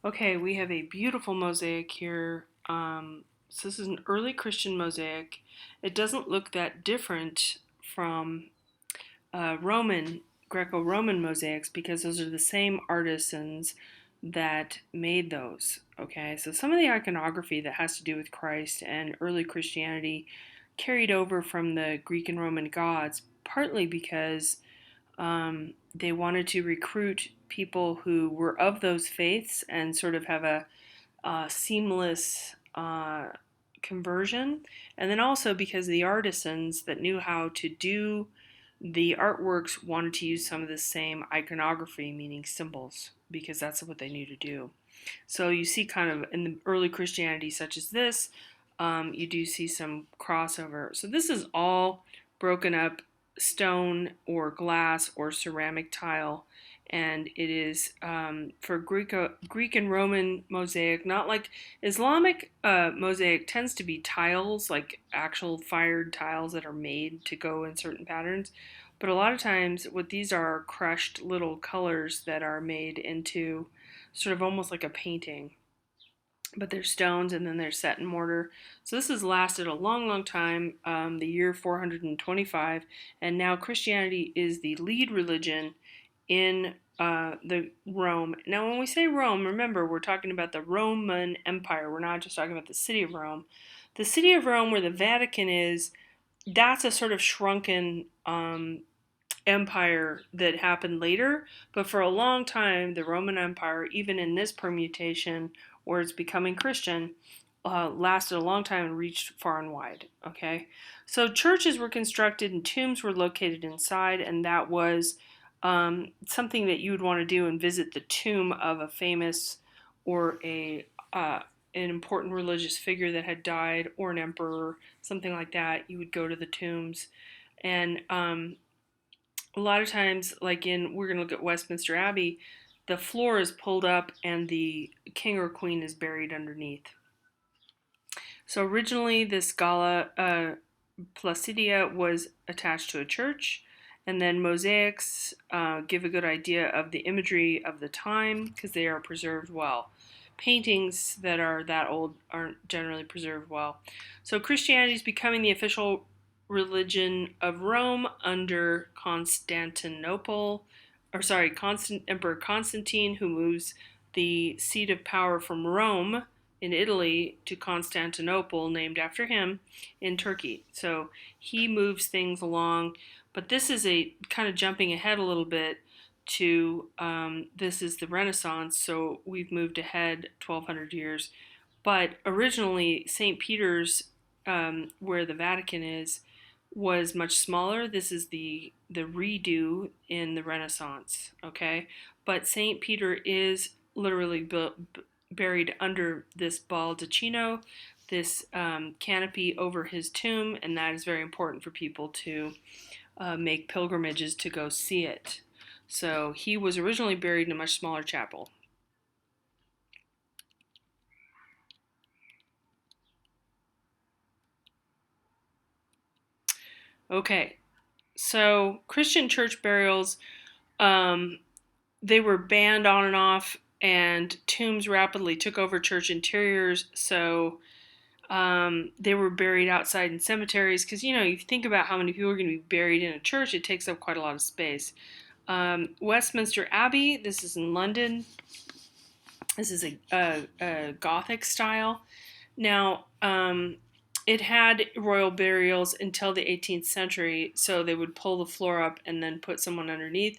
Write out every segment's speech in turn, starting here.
Okay, we have a beautiful mosaic here. So this is an early Christian mosaic. It doesn't look that different from Roman, Greco-Roman mosaics because those are the same artisans that made those. Okay, so some of the iconography that has to do with Christ and early Christianity carried over from the Greek and Roman gods, partly because they wanted to recruit people who were of those faiths and sort of have a seamless conversion. And then also because the artisans that knew how to do the artworks wanted to use some of the same iconography, meaning symbols, because that's what they knew to do. So you see kind of in the early Christianity such as this, you do see some crossover. So this is all broken up stone or glass or ceramic tile, and it is for Greek and Roman mosaic, not like Islamic mosaic tends to be tiles, like actual fired tiles that are made to go in certain patterns. But a lot of times, what these are crushed little colors that are made into sort of almost like a painting, but they're stones and then they're set in mortar. So this has lasted a long, long time, the year 425, and now Christianity is the lead religion in the Rome. Now, when we say Rome, remember we're talking about the Roman Empire. We're not just talking about the city of Rome. The city of Rome, where the Vatican is, that's a sort of shrunken empire that happened later, but for a long time, the Roman Empire, even in this permutation where it's becoming Christian, lasted a long time and reached far and wide. Okay, so churches were constructed and tombs were located inside, and that was something that you would want to do and visit the tomb of a famous or an important religious figure that had died, or an emperor, something like that. You would go to the tombs, and a lot of times, like we're going to look at Westminster Abbey, the floor is pulled up and the king or queen is buried underneath. So originally, this Gala Placidia was attached to a church, and then mosaics give a good idea of the imagery of the time because they are preserved well. Paintings that are that old aren't generally preserved well. So Christianity is becoming the official religion of Rome under Constantinople, or sorry, Emperor Constantine, who moves the seat of power from Rome in Italy to Constantinople, named after him, in Turkey. So he moves things along, but this is a kind of jumping ahead a little bit to this is the Renaissance, so we've moved ahead 1200 years. But originally, St. Peter's, where the Vatican is, was much smaller. This is the redo in the Renaissance, okay? But St. Peter is literally buried under this baldacchino, this canopy over his tomb, and that is very important for people to make pilgrimages to go see it. So he was originally buried in a much smaller chapel. Okay, so Christian church burials, um, they were banned on and off, and tombs rapidly took over church interiors. So they were buried outside in cemeteries because, you know, you think about how many people are going to be buried in a church, it takes up quite a lot of space. Westminster Abbey, this is in London. This is a Gothic style. Now, it had royal burials until the 18th century, so they would pull the floor up and then put someone underneath.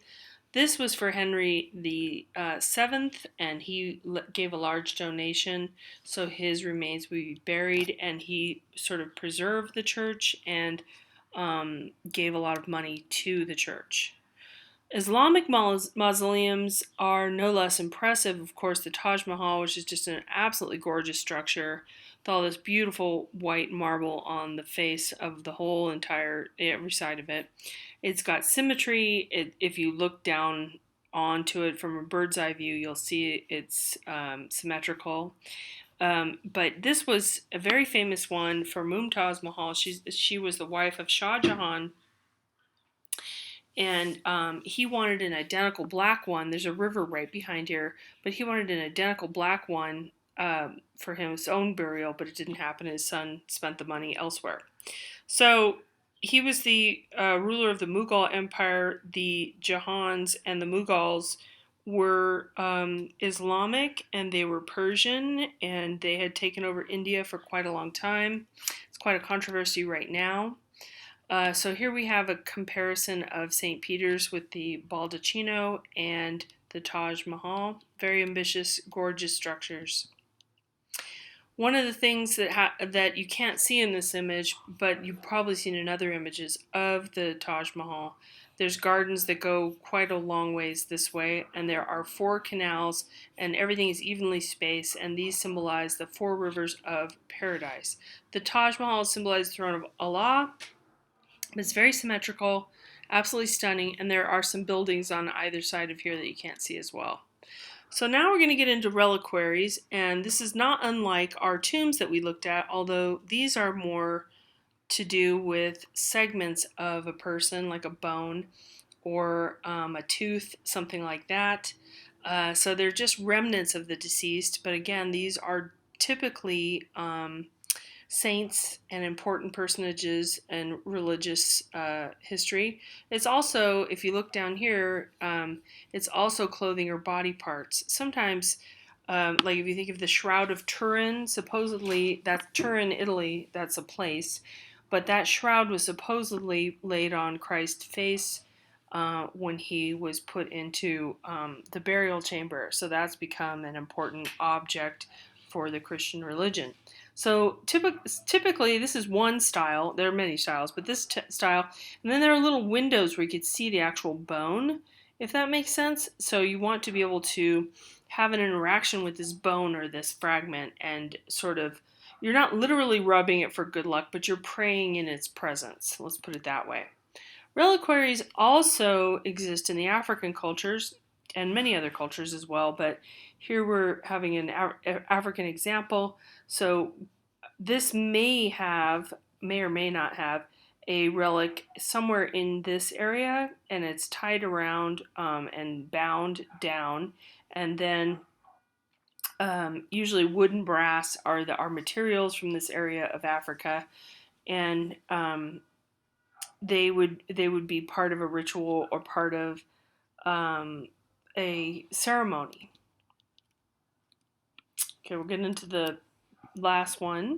This was for Henry the Seventh, and he gave a large donation, so his remains would be buried, and he sort of preserved the church and gave a lot of money to the church. Islamic mausoleums are no less impressive. Of course, the Taj Mahal, which is just an absolutely gorgeous structure, with all this beautiful white marble on the face of the whole entire, every side of it. It's got symmetry. If you look down onto it from a bird's eye view, you'll see it's symmetrical. But this was a very famous one for Mumtaz Mahal. She was the wife of Shah Jahan, and he wanted an identical black one. There's a river right behind here, but he wanted an identical black one for his own burial, but it didn't happen. His son spent the money elsewhere. So he was the ruler of the Mughal Empire. The Jahans and the Mughals were Islamic, and they were Persian, and they had taken over India for quite a long time. It's quite a controversy right now. So here we have a comparison of St. Peter's with the Baldacchino and the Taj Mahal. Very ambitious, gorgeous structures. One of the things that you can't see in this image, but you've probably seen in other images of the Taj Mahal, there's gardens that go quite a long ways this way, and there are 4 canals, and everything is evenly spaced, and these symbolize the 4 rivers of paradise. The Taj Mahal symbolizes the throne of Allah. It's very symmetrical, absolutely stunning, and there are some buildings on either side of here that you can't see as well. So now we're going to get into reliquaries, and this is not unlike our tombs that we looked at, although these are more to do with segments of a person, like a bone or a tooth, something like that. So they're just remnants of the deceased, but again, these are typically saints and important personages and religious history. It's also, if you look down here, it's also clothing or body parts. Sometimes, like if you think of the Shroud of Turin, supposedly that's Turin, Italy, that's a place, but that shroud was supposedly laid on Christ's face when he was put into the burial chamber. So that's become an important object for the Christian religion. So typically, this is one style. There are many styles, but this style, and then there are little windows where you could see the actual bone, if that makes sense. So you want to be able to have an interaction with this bone or this fragment, and sort of, you're not literally rubbing it for good luck, but you're praying in its presence. Let's put it that way. Reliquaries also exist in the African cultures and many other cultures as well, but here we're having an African example. So this may or may not have a relic somewhere in this area, and it's tied around and bound down, and then usually wood and brass are materials from this area of Africa, and they would be part of a ritual or part of a ceremony. Okay, we're getting into the last one.